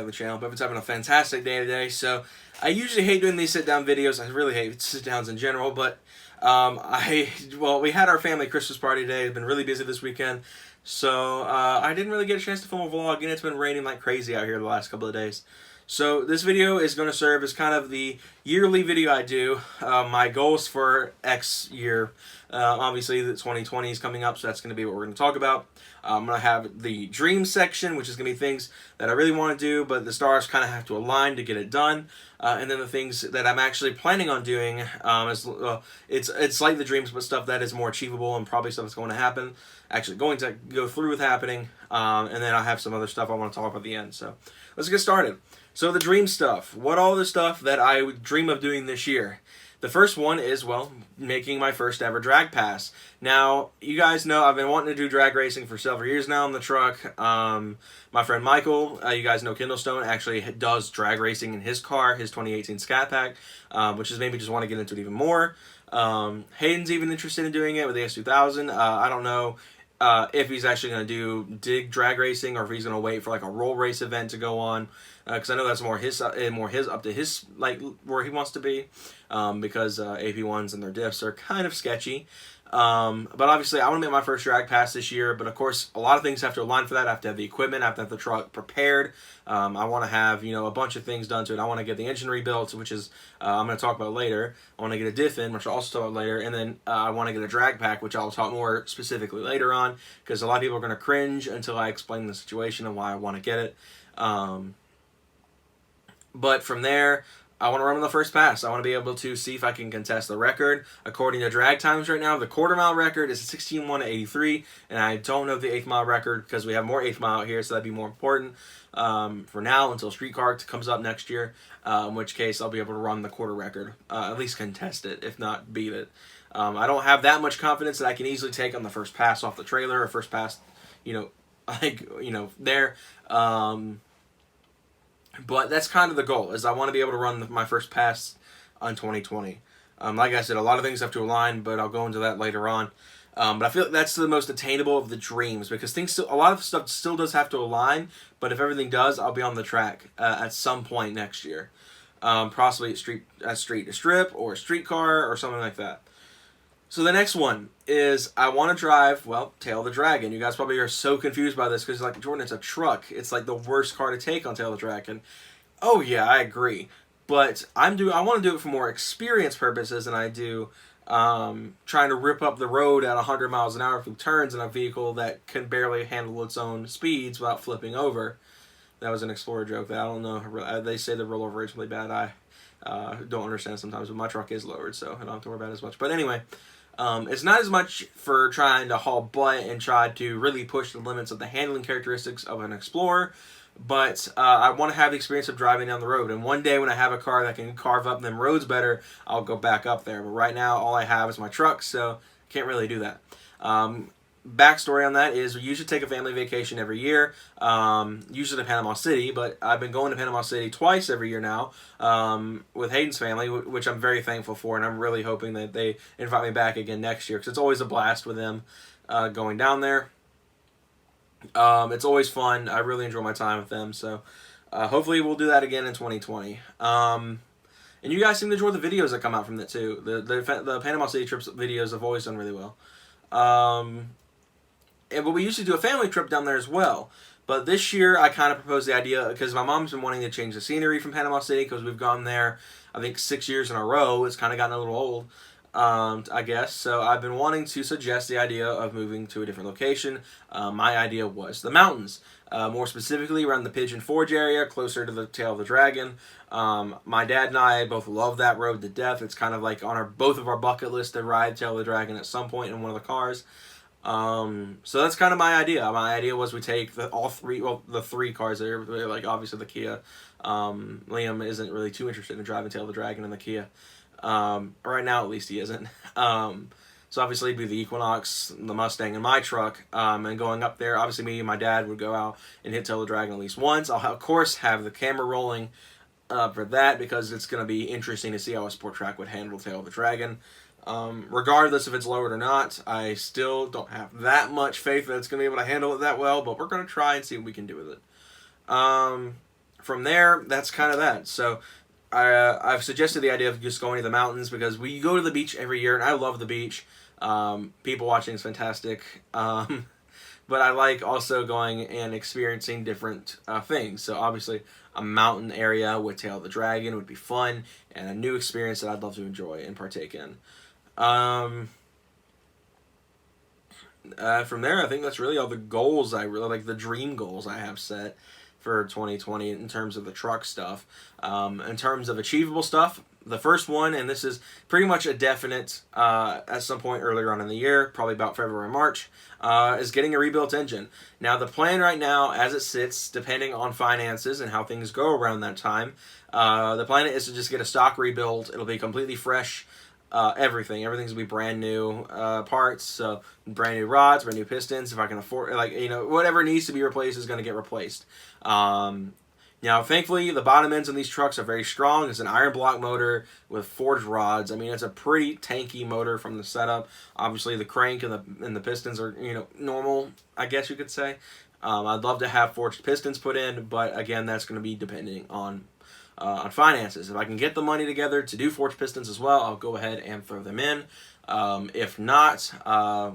on the channel. Bevan's having a fantastic day today. So I usually hate doing these sit-down videos. I really hate sit-downs in general, but we had our family Christmas party today. I've been really busy this weekend, so I didn't really get a chance to film a vlog, and it's been raining like crazy out here the last couple of days. So this video is going to serve as kind of the yearly video I do, my goals for X year. Obviously, the 2020 is coming up, so that's going to be what we're going to talk about. I'm going to have the dream section, which is going to be things that I really want to do, but the stars kind of have to align to get it done. And then the things that I'm actually planning on doing, it's like the dreams, but stuff that is more achievable and probably stuff that's going to happen, actually going to go through with happening. And then I have some other stuff I want to talk about at the end. So let's get started. So the dream stuff. What all the stuff that I would dream of doing this year? The first one is, well, making my first ever drag pass. Now, you guys know I've been wanting to do drag racing for several years now in the truck. My friend Michael, you guys know Kindlestone, actually does drag racing in his car, his 2018 Scat Pack, which has made me just want to get into it even more. Hayden's even interested in doing it with the S2000. I don't know if he's actually going to do dig drag racing or if he's going to wait for like a roll race event to go on. Because I know that's more his up to his, like, where he wants to be, because AP1s and their diffs are kind of sketchy. But obviously I want to make my first drag pass this year, but of course a lot of things have to align for that. I have to have the equipment, I have to have the truck prepared. I want to have, you know, a bunch of things done to it. I want to get the engine rebuilt, which is I'm going to talk about later. I want to get a diff in, which I'll also talk about later, and then I want to get a drag pack, which I'll talk more specifically later on, because a lot of people are going to cringe until I explain the situation and why I want to get it. But from there, I want to run on the first pass. I want to be able to see if I can contest the record. According to drag times right now, the quarter-mile record is 16:1:83, and I don't know the eighth-mile record because we have more eighth-mile out here, so that'd be more important for now until Streetcar comes up next year, in which case I'll be able to run the quarter record, at least contest it, if not beat it. I don't have that much confidence that I can easily take on the first pass off the trailer or first pass, you know, like, you know, there. But that's kind of the goal, is I want to be able to run my first pass on 2020. Like I said, a lot of things have to align, but I'll go into that later on. But I feel like that's the most attainable of the dreams, because a lot of stuff still does have to align, but if everything does, I'll be on the track at some point next year. Possibly at Street to Strip or a streetcar or something like that. So the next one is I want to drive, well, Tail of the Dragon. You guys probably are so confused by this because, like, Jordan, it's a truck. It's like the worst car to take on Tail of the Dragon. Oh yeah, I agree. But I want to do it for more experience purposes than I do trying to rip up the road at 100 miles an hour through turns in a vehicle that can barely handle its own speeds without flipping over. That was an Explorer joke that I don't know. They say the rollover rate's really bad. I don't understand sometimes, but my truck is lowered, so I don't have to worry about it as much. But anyway, it's not as much for trying to haul butt and try to really push the limits of the handling characteristics of an Explorer, but I want to have the experience of driving down the road. And one day when I have a car that can carve up them roads better, I'll go back up there. But right now, all I have is my truck, so can't really do that. Backstory on that is we usually take a family vacation every year, usually to Panama City, but I've been going to Panama City twice every year now with Hayden's family, which I'm very thankful for, and I'm really hoping that they invite me back again next year, because it's always a blast with them going down there. It's always fun. I really enjoy my time with them, so hopefully we'll do that again in 2020. And you guys seem to enjoy the videos that come out from that too. The Panama City trips videos have always done really well. But we usually do a family trip down there as well. But this year, I kind of proposed the idea, because my mom's been wanting to change the scenery from Panama City, because we've gone there, I think, 6 years in a row. It's kind of gotten a little old, I guess. So I've been wanting to suggest the idea of moving to a different location. My idea was the mountains, more specifically around the Pigeon Forge area, closer to the Tail of the Dragon. My dad and I both love that road to death. It's kind of like on both of our bucket list to ride Tail of the Dragon at some point in one of the cars. So that's kind of my idea. My idea was we take the three cars there, like obviously the Kia. Liam isn't really too interested in driving Tail of the Dragon in the Kia. Right now, at least he isn't. So obviously it'd be the Equinox, the Mustang, and my truck. And going up there, obviously me and my dad would go out and hit Tail of the Dragon at least once. I'll, of course, have the camera rolling for that, because it's going to be interesting to see how a sport track would handle Tail of the Dragon. Regardless if it's lowered or not, I still don't have that much faith that it's going to be able to handle it that well, but we're going to try and see what we can do with it. from there, that's kind of that. So I've suggested the idea of just going to the mountains because we go to the beach every year, and I love the beach. People watching is fantastic. But I like also going and experiencing different things. So obviously, a mountain area with Tail of the Dragon would be fun and a new experience that I'd love to enjoy and partake in. From there, I think that's really all the goals I really like, the dream goals I have set for 2020 in terms of the truck stuff. In terms of achievable stuff, the first one, and this is pretty much a definite at some point earlier on in the year, probably about February, March, is getting a rebuilt engine. Now, the plan right now, as it sits, depending on finances and how things go around that time, the plan is to just get a stock rebuild. It'll be completely fresh. Everything's gonna be brand new parts, so brand new rods, brand new pistons. If I can afford, whatever needs to be replaced is gonna get replaced. Now, thankfully, the bottom ends on these trucks are very strong. It's an iron block motor with forged rods. I mean, it's a pretty tanky motor from the setup. Obviously, the crank and the pistons are normal, I guess you could say. I'd love to have forged pistons put in, but again, that's going to be depending on finances. If I can get the money together to do forged pistons as well, I'll go ahead and throw them in. If not,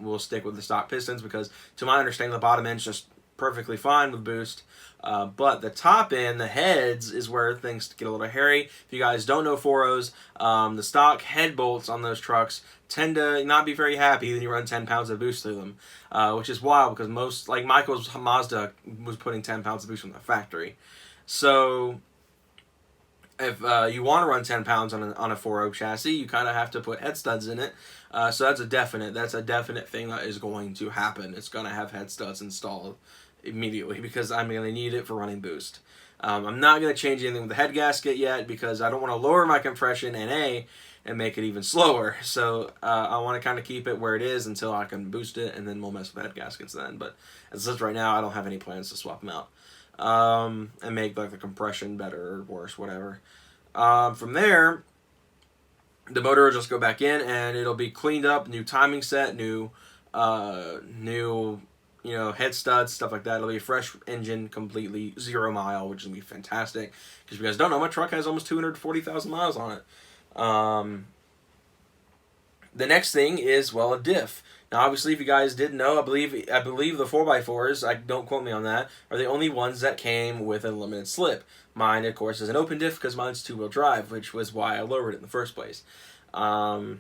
we'll stick with the stock pistons because, to my understanding, the bottom end's just perfectly fine with boost. But the top end, the heads, is where things get a little hairy. If you guys don't know 4.0s, the stock head bolts on those trucks tend to not be very happy when you run 10 pounds of boost through them, which is wild because most, like Michael's Mazda was putting 10 pounds of boost from the factory. So if you want to run 10 pounds on a 4.0 chassis, you kind of have to put head studs in it. So that's a definite thing that is going to happen. It's going to have head studs installed immediately because I'm going to need it for running boost. I'm not going to change anything with the head gasket yet because I don't want to lower my compression NA and make it even slower. So I want to kind of keep it where it is until I can boost it, and then we'll mess with head gaskets then. But as it is right now, I don't have any plans to swap them out and make like the compression better or worse, whatever. From there, the motor will just go back in and it'll be cleaned up, new timing set, new head studs, stuff like that. It'll be a fresh engine, completely 0 mile, which is going to be fantastic. Because if you guys don't know, my truck has almost 240,000 miles on it. The next thing is, well, a diff. Now, obviously, if you guys didn't know, I believe the 4x4s, don't quote me on that, are the only ones that came with a limited slip. Mine, of course, is an open diff because mine's 2-wheel drive, which was why I lowered it in the first place. So,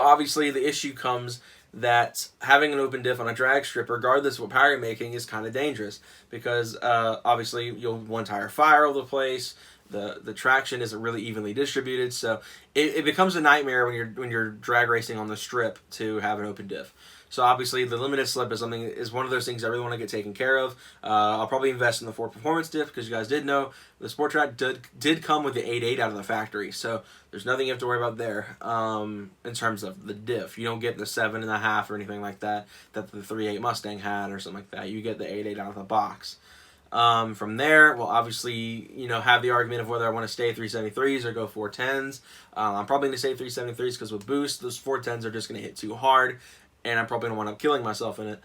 obviously, the issue comes that having an open diff on a drag strip, regardless of what power you're making, is kind of dangerous because obviously you'll one tire fire all over the place. The traction isn't really evenly distributed, so it becomes a nightmare when you're drag racing on the strip to have an open diff. So obviously the limited slip is one of those things I really want to get taken care of. I'll probably invest in the Ford Performance diff because you guys did know the Sport Track did come with the 8.8 out of the factory, so there's nothing you have to worry about there in terms of the diff. You don't get the 7.5 or anything like that the 3.8 Mustang had or something like that. You get the 8.8 out of the box. From there, we'll obviously, have the argument of whether I want to stay 373s or go 410s. I'm probably going to stay 373s because with boost, those 410s are just going to hit too hard, and I'm probably going to wind up killing myself in it.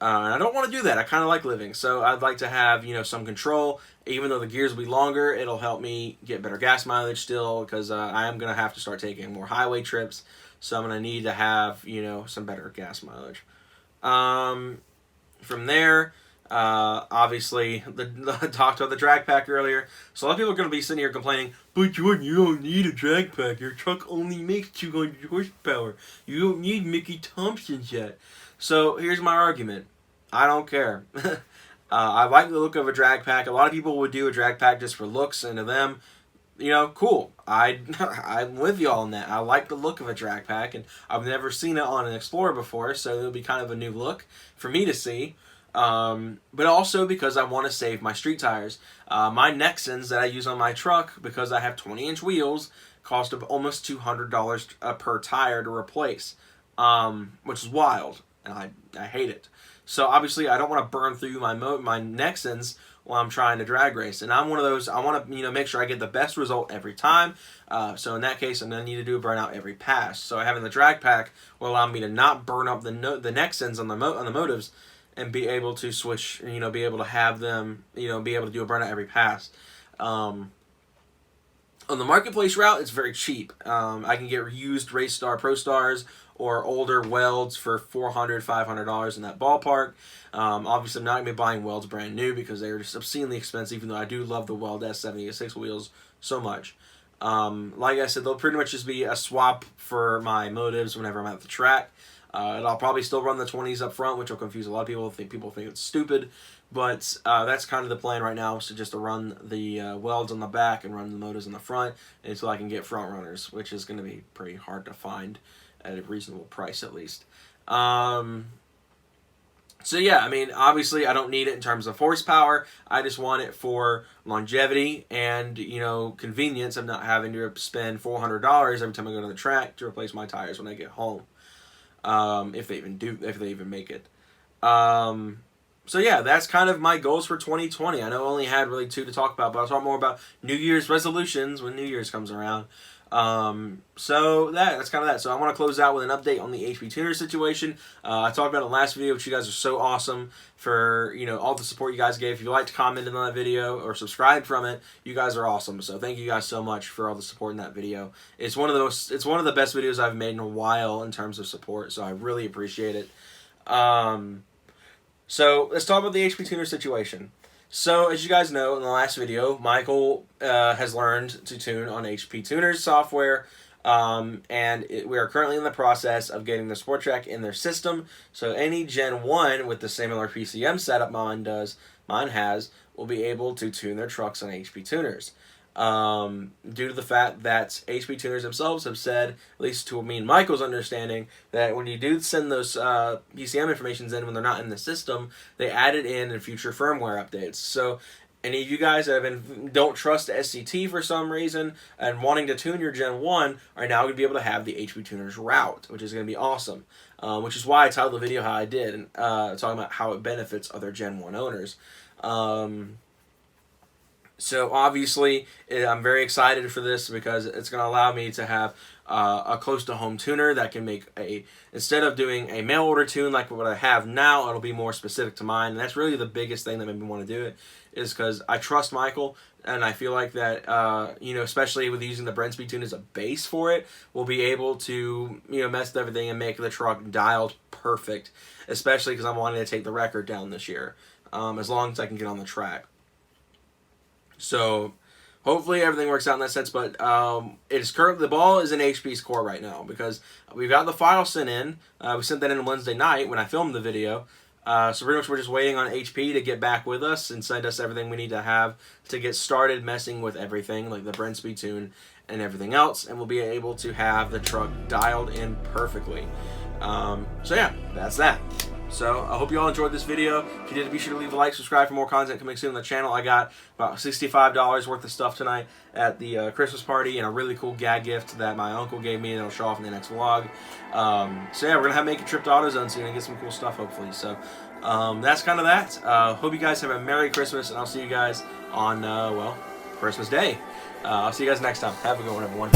And I don't want to do that. I kind of like living, so I'd like to have, some control. Even though the gears will be longer, it'll help me get better gas mileage still because I am going to have to start taking more highway trips, so I'm going to need to have, some better gas mileage. From there, obviously, talked about the drag pack earlier. So a lot of people are going to be sitting here complaining, but Jordan, you don't need a drag pack. Your truck only makes 200 horsepower. You don't need Mickey Thompson's yet. So here's my argument. I don't care. I like the look of a drag pack. A lot of people would do a drag pack just for looks, and to them, cool. I'm with you all on that. I like the look of a drag pack, and I've never seen it on an Explorer before, so it'll be kind of a new look for me to see. But also because I want to save my street tires. My Nexans that I use on my truck, because I have 20-inch wheels, cost almost $200 per tire to replace, which is wild, and I hate it. So obviously I don't want to burn through my Nexans while I'm trying to drag race, and I'm one of those. I want to make sure I get the best result every time. So in that case, I'm gonna need to do a burnout every pass. So having the drag pack will allow me to not burn up the Nexans on the motives. and be able to switch, be able to have them, be able to do a burnout every pass. On the marketplace route, it's very cheap. I can get used Race Star Pro Stars or older welds for $400, $500 in that ballpark. Obviously, I'm not going to be buying welds brand new because they are just obscenely expensive, even though I do love the Weld S76 wheels so much. Like I said, they'll pretty much just be a swap for my motives whenever I'm at the track. And I'll probably still run the 20s up front, which will confuse a lot of people. People think it's stupid. But that's kind of the plan right now, is to just to run the welds on the back and run the motives on the front until I can get front runners, which is going to be pretty hard to find at a reasonable price at least. So yeah, I mean, obviously I don't need it in terms of horsepower. I just want it for longevity and, convenience of not having to spend $400 every time I go to the track to replace my tires when I get home. If they even make it. So yeah, that's kind of my goals for 2020. I know I only had really 2 to talk about, but I'll talk more about New Year's resolutions when New Year's comes around. So that's kind of that. So I want to close out with an update on the HP tuner situation. I talked about it in the last video, which you guys are so awesome for, all the support you guys gave. If you liked, commented on that video or subscribed from it, you guys are awesome. So thank you guys so much for all the support in that video. It's one of the best videos I've made in a while in terms of support. So I really appreciate it. So let's talk about the HP tuner situation. So, as you guys know, in the last video, Michael has learned to tune on HP Tuners software, and we are currently in the process of getting the Sport Track in their system. So, any Gen 1 with the similar PCM setup mine has, will be able to tune their trucks on HP Tuners. Due to the fact that HP Tuners themselves have said, at least to me and Michael's understanding, that when you do send those PCM informations in when they're not in the system, they add it in future firmware updates. So any of you guys that don't trust SCT for some reason and wanting to tune your Gen 1 are now going to be able to have the HP Tuners route, which is going to be awesome. Which is why I titled the video how I did, and talking about how it benefits other Gen 1 owners. So obviously, I'm very excited for this because it's going to allow me to have a close-to-home tuner that can make instead of doing a mail-order tune like what I have now, it'll be more specific to mine. And that's really the biggest thing that made me want to do it, is because I trust Michael, and I feel like that, especially with using the Brent tune as a base for it, we'll be able to, mess with everything and make the truck dialed perfect, especially because I'm wanting to take the record down this year, as long as I can get on the track. So hopefully everything works out in that sense, but the ball is in HP's court right now because we've got the file sent in. We sent that in Wednesday night when I filmed the video. So pretty much we're just waiting on HP to get back with us and send us everything we need to have to get started messing with everything, like the Brent Speed tune and everything else, and we'll be able to have the truck dialed in perfectly. So yeah, that's that. So I hope you all enjoyed this video. If you did, be sure to leave a like, subscribe for more content coming soon on the channel. I got about $65 worth of stuff tonight at the Christmas party, and a really cool gag gift that my uncle gave me, and it'll show off in the next vlog. So yeah, we're gonna make a trip to AutoZone soon and get some cool stuff hopefully. So that's kind of that. Hope you guys have a Merry Christmas, and I'll see you guys on Christmas Day. I'll see you guys next time. Have a good one, everyone.